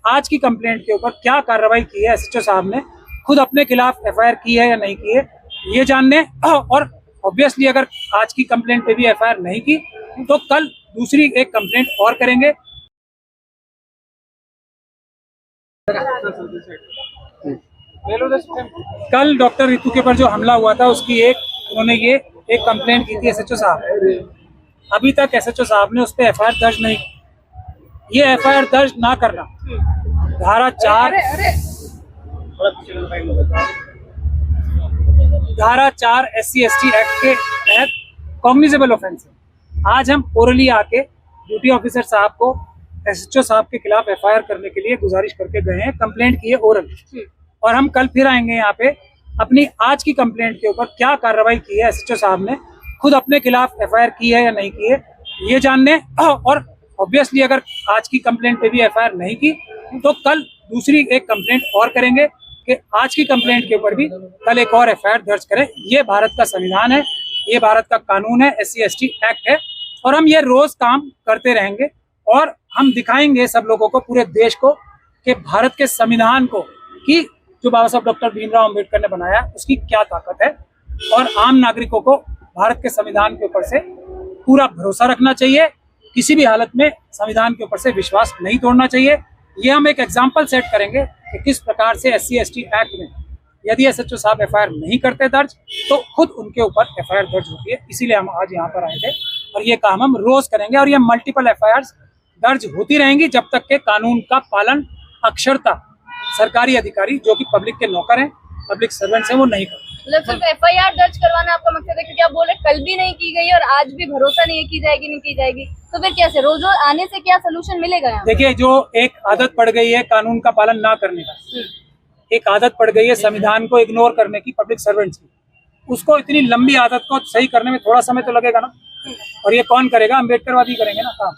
आज की कंप्लेंट के ऊपर क्या कार्रवाई की है एसएचओ साहब ने, खुद अपने खिलाफ एफआईआर की है या नहीं की है ये जानने, और ऑब्वियसली अगर आज की कंप्लेंट पे भी एफआईआर नहीं की तो कल दूसरी एक कंप्लेंट और करेंगे। कल डॉक्टर रितु के ऊपर जो हमला हुआ था उसकी उन्होंने ये एक कंप्लेंट की थी एसएचओ साहब। अभी तक एसएचओ साहब ने उस पर एफआईआर दर्ज नहीं की। ये एफआईआर दर्ज ना करना धारा 4 SC/ST एक्ट के तहत कॉग्निजेबल ऑफेंस है। आज हम ओरली आके ड्यूटी ऑफिसर साहब को एसएचओ साहब के खिलाफ एफआईआर करने के लिए गुजारिश करके गए हैं, कंप्लेंट की है ओरल, और हम कल फिर आएंगे यहाँ पे अपनी आज की कंप्लेंट के ऊपर क्या कार्रवाई की है एसएचओ साहब ने, खुद अपने खिलाफ एफआईआर की है या नहीं की है ये जानने, और ऑब्वियसली अगर आज की कंप्लेंट पे भी एफआईआर नहीं की तो कल दूसरी एक कंप्लेंट और करेंगे कि आज की कंप्लेंट के ऊपर भी कल एक और एफआईआर दर्ज करें। ये भारत का संविधान है, ये भारत का कानून है, SC/ST एक्ट है, और हम ये रोज काम करते रहेंगे और हम दिखाएंगे सब लोगों को, पूरे देश को, कि भारत के संविधान को, कि जो बाबा साहब डॉक्टर भीमराव अम्बेडकर ने बनाया उसकी क्या ताकत है, और आम नागरिकों को भारत के संविधान के ऊपर से पूरा भरोसा रखना चाहिए, किसी भी हालत में संविधान के ऊपर से विश्वास नहीं तोड़ना चाहिए। ये हम एक एग्जाम्पल सेट करेंगे कि किस प्रकार से SC/ST एक्ट में यदि एसएचओ साहब एफआईआर नहीं करते दर्ज तो खुद उनके ऊपर एफआईआर दर्ज होती है। इसीलिए हम आज यहाँ पर आए थे और ये काम हम रोज करेंगे, और ये मल्टीपल एफआईआर दर्ज होती रहेंगी जब तक के कानून का पालन अक्षरता सरकारी अधिकारी जो कि पब्लिक के नौकर हैं, पब्लिक सर्वेंट्स हैं, वो नहीं करते। मतलब सिर्फ एफआईआर दर्ज करवाना आपका मकसद है? क्योंकि आप बोल रहे कल भी नहीं की गई और आज भी भरोसा नहीं है की जाएगी नहीं की जाएगी, तो फिर कैसे रोज रोज आने से क्या सोल्यूशन मिलेगा यहाँ? देखिए, जो एक आदत पड़ गई है कानून का पालन ना करने का, एक आदत पड़ गई है संविधान को इग्नोर करने की पब्लिक सर्वेंट्स की, उसको इतनी लंबी आदत को सही करने में थोड़ा समय तो लगेगा ना, और ये कौन करेगा? अम्बेडकरवादी करेंगे ना काम।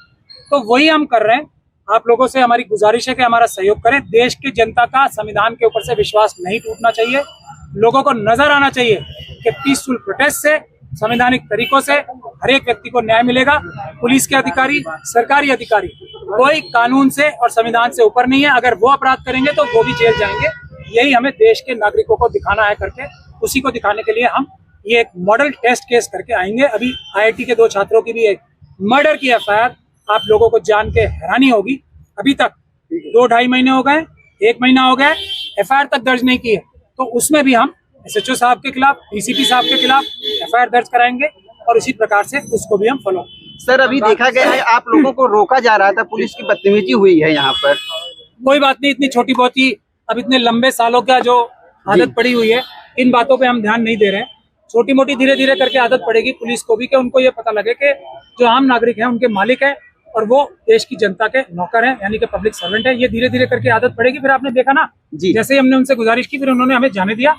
तो वही हम कर रहे हैं। आप लोगों से हमारी गुजारिश है कि हमारा सहयोग करें। देश की जनता का संविधान के ऊपर से विश्वास नहीं टूटना चाहिए। लोगों को नजर आना चाहिए कि पीसफुल प्रोटेस्ट से, संवैधानिक तरीकों से हर एक व्यक्ति को न्याय मिलेगा। पुलिस के अधिकारी, सरकारी अधिकारी कोई कानून से और संविधान से ऊपर नहीं है। अगर वो अपराध करेंगे तो वो भी जेल जाएंगे। यही हमें देश के नागरिकों को दिखाना है करके, उसी को दिखाने के लिए हम ये एक मॉडल टेस्ट केस करके आएंगे। अभी IIT के 2 छात्रों की भी एक मर्डर की एफआईआर आप लोगों को जान के हैरानी होगी, अभी तक 2-2.5 महीने हो गए, 1 महीना हो गया, एफआईआर तक दर्ज नहीं की है। तो उसमें भी हम SHO साहब के खिलाफ, DCP साहब के खिलाफ एफआईआर दर्ज कराएंगे और इसी प्रकार से उसको भी हम फॉलो। सर, अभी देखा गया है आप लोगों को रोका जा रहा था, पुलिस की बदतमीजी हुई है यहाँ पर। कोई बात नहीं, इतनी छोटी बहुत ही, अब इतने लंबे सालों का जो आदत पड़ी हुई है, इन बातों पे हम ध्यान नहीं दे रहे हैं। छोटी मोटी धीरे धीरे करके आदत पड़ेगी पुलिस को भी, कि उनको ये पता लगे कि जो आम नागरिक हैं उनके मालिक है और वो देश की जनता के नौकर हैं, यानी कि पब्लिक सर्वेंट है। ये धीरे धीरे करके आदत पड़ेगी। फिर आपने देखा ना, जैसे ही हमने उनसे गुजारिश की फिर उन्होंने हमें जाने दिया,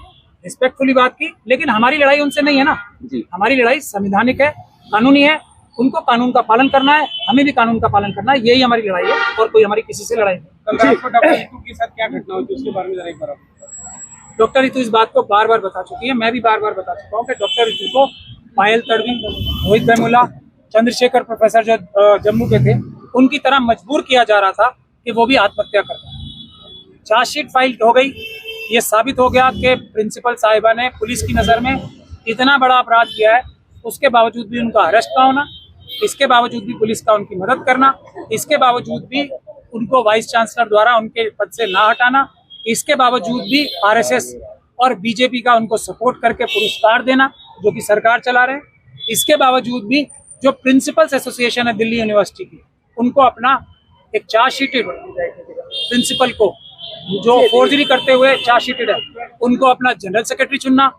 रिस्पेक्टफुली बात की। लेकिन हमारी लड़ाई उनसे नहीं है ना, हमारी लड़ाई संवैधानिक है, कानूनी है। उनको कानून का पालन करना है, हमें भी कानून का पालन करना है। यही हमारी लड़ाई है और कोई हमारी किसी से लड़ाई नहीं। डॉक्टर रितु के साथ क्या घटना हुई उसके बारे में जरा एक बार। डॉक्टर रितु इस बात को बार बार बता चुकी है, मैं भी बार बार बता चुका हूँ कि डॉक्टर रितु को पायल तड़वी, रोहित बेमुला, चंद्रशेखर प्रोफेसर जो जम्मू के थे, उनकी तरह मजबूर किया जा रहा था कि वो भी आत्महत्या कर दें। चार्जशीट फाइल हो गई, ये साबित हो गया कि प्रिंसिपल साहिबा ने पुलिस की नज़र में इतना बड़ा अपराध किया है, उसके बावजूद भी उनका अरेस्ट ना होना, इसके बावजूद भी पुलिस का उनकी मदद करना, इसके बावजूद भी उनको वाइस चांसलर द्वारा उनके पद से ना हटाना, इसके बावजूद भी RSS और BJP का उनको सपोर्ट करके पुरस्कार देना जो कि सरकार चला रहे हैं, इसके बावजूद भी जो प्रिंसिपल्स एसोसिएशन है दिल्ली यूनिवर्सिटी की, उनको अपना एक चार्जशीटेड प्रिंसिपल को जो फोर्जरी करते हुए चार्जशीटेड है, उनको अपना जनरल सेक्रेटरी चुनना,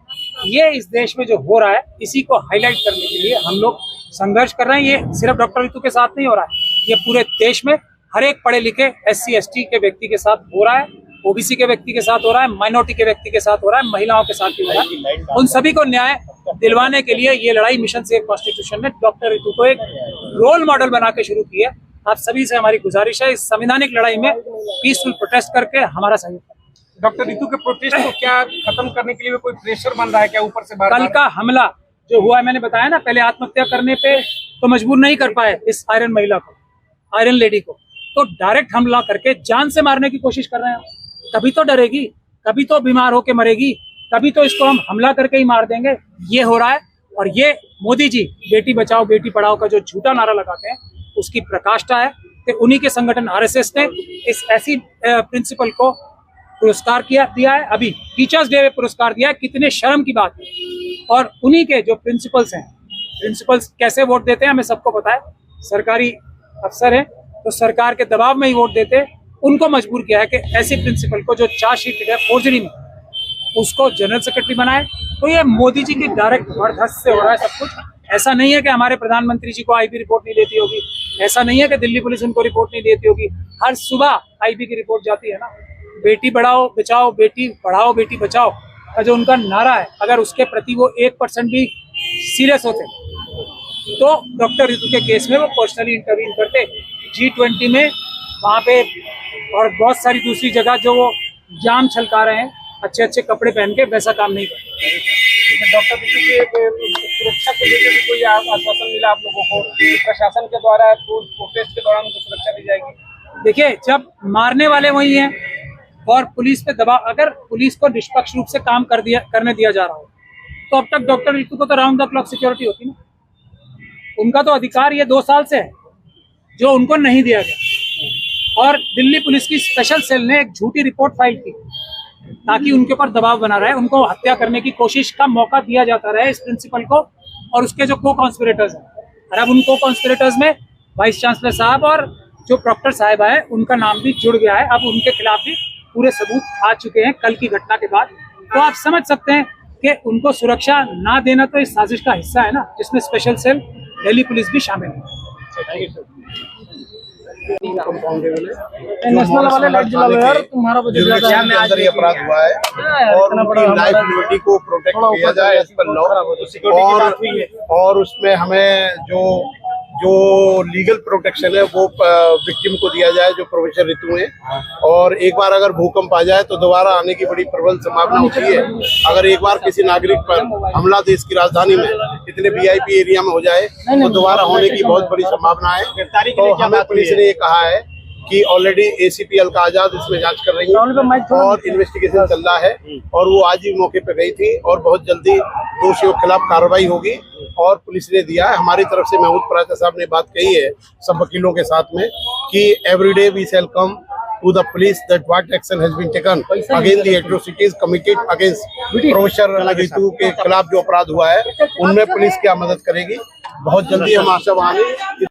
ये इस देश में जो हो रहा है इसी को हाईलाइट करने के लिए हम लोग संघर्ष कर रहे हैं। ये सिर्फ डॉक्टर रितु के साथ नहीं हो रहा है, ये पूरे देश में हर एक पढ़े लिखे SC/ST के व्यक्ति के साथ हो रहा है, OBC के व्यक्ति के साथ हो रहा है, माइनॉरिटी के व्यक्ति के साथ हो रहा है, महिलाओं के साथ भी हो रहा है। उन सभी को न्याय दिलवाने के लिए ये लड़ाई मिशन सेव कॉन्स्टिट्यूशन ने डॉक्टर रितु को एक रोल मॉडल बना के शुरू की है। आप सभी से हमारी गुजारिश है, इस संवैधानिक लड़ाई में पीसफुल प्रोटेस्ट करके हमारा सहयोग करें। डॉक्टर रितु के प्रोटेस्ट को क्या खत्म करने के लिए कोई प्रेशर बन रहा है क्या ऊपर से? कल का हमला जो हुआ है, मैंने बताया ना, पहले आत्महत्या करने पे तो मजबूर नहीं कर पाए इस आयरन महिला को, आयरन लेडी को, तो डायरेक्ट हमला करके जान से मारने की कोशिश कर रहे हैं। कभी तो डरेगी, कभी तो बीमार होके मरेगी, कभी तो इसको हम हमला करके ही मार देंगे। ये हो रहा है। और ये मोदी जी बेटी बचाओ बेटी पढ़ाओ का जो झूठा नारा लगाते हैं उसकी प्रकाष्ठा है कि उन्हीं के संगठन आरएसएस ने इस ऐसी प्रिंसिपल को पुरस्कार दिया है। अभी टीचर्स डे में पुरस्कार दिया है, कितने शर्म की बात है। और उन्हीं के जो प्रिंसिपल्स हैं, प्रिंसिपल्स कैसे वोट देते हैं हमें सबको पता है, सरकारी अफसर हैं तो सरकार के दबाव में ही वोट देते हैं। उनको मजबूर किया है कि ऐसे प्रिंसिपल को जो चार्जशीट है फोर्जरी में उसको जनरल सेक्रेटरी बनाए। तो ये मोदी जी की डायरेक्ट वर्धस से हो रहा है सब कुछ। ऐसा नहीं है कि हमारे प्रधानमंत्री जी को आईबी रिपोर्ट नहीं देती होगी, ऐसा नहीं है कि दिल्ली पुलिस उनको रिपोर्ट नहीं देती होगी। हर सुबह आईबी की रिपोर्ट जाती है ना। बेटी बढ़ाओ बचाओ बेटी पढ़ाओ बेटी बचाओ का जो उनका नारा है, अगर उसके प्रति वो 1% भी सीरियस होते तो डॉक्टर ऋतु के केस में वो पर्सनली इंटरवीन करते। G20 में वहाँ पे और बहुत सारी दूसरी जगह जो वो जाम छलका रहे हैं अच्छे अच्छे कपड़े पहन के, वैसा काम नहीं करते। डॉक्टर ऋतु की सुरक्षा को लेकर भी कोई आश्वासन मिला आप लोगों को? प्रशासन के द्वारा प्रोटेस्ट के दौरान उनको सुरक्षा दी जाएगी? देखिए, जब मारने वाले वही हैं और पुलिस पे दबाव, अगर पुलिस को निष्पक्ष रूप से काम करने दिया जा रहा हो तो अब तक डॉक्टर ऋतु को तो राउंड द क्लॉक सिक्योरिटी होती ना। उनका तो अधिकार ये 2 साल से है जो उनको नहीं दिया गया। और दिल्ली पुलिस की स्पेशल सेल ने एक झूठी रिपोर्ट फाइल की ताकि उनके ऊपर दबाव बना रहे, उनको हत्या करने की कोशिश का मौका दिया जाता रहे इस प्रिंसिपल को और उसके जो को कॉन्स्पिरेटर्स हैं। और अब उन को कॉन्स्पिरेटर्स में वाइस चांसलर साहब और जो प्रॉक्टर साहिबा है उनका नाम भी जुड़ गया है। अब उनके खिलाफ भी पूरे सबूत आ चुके हैं कल की घटना के बाद। तो आप समझ सकते हैं कि उनको सुरक्षा ना देना तो इस साजिश का हिस्सा है ना, जिसमें स्पेशल सेल दिल्ली पुलिस भी शामिल है। नेशनल वाले लाइट जला लो यार, तुम्हारा बजट ज्यादा है। में अंदर ये अपराध हुआ है और उनकी लाइफ लिबर्टी को प्रोटेक्ट किया जाए एज पर लॉ। और उसमें हमें जो लीगल प्रोटेक्शन है वो विक्टिम को दिया जाए जो प्रोफेसर ऋतु है। और एक बार अगर भूकंप आ जाए तो दोबारा आने की बड़ी प्रबल संभावना होती है। अगर एक बार किसी नागरिक पर हमला देश की राजधानी में इतने वीआईपी एरिया में हो जाए तो दोबारा होने की बहुत बड़ी संभावना है। तो हमें पुलिस ने ये कहा है कि ऑलरेडी एसीपी अलका आजाद इसमें जांच कर रही है और इन्वेस्टिगेशन चल रहा है और वो आज ही मौके पे गई थी और बहुत जल्दी दोषियों के खिलाफ कार्रवाई होगी। और पुलिस ने दिया है, हमारी तरफ से महमूद पराचा साहब ने बात कही है सब वकीलों के साथ में कि everyday we shall come to the police that what action has been taken against the atrocities committed against professor Ritu के खिलाफ जो अपराध हुआ है उनमें पुलिस क्या मदद करेगी। बहुत जल्दी हम आशावान हैं।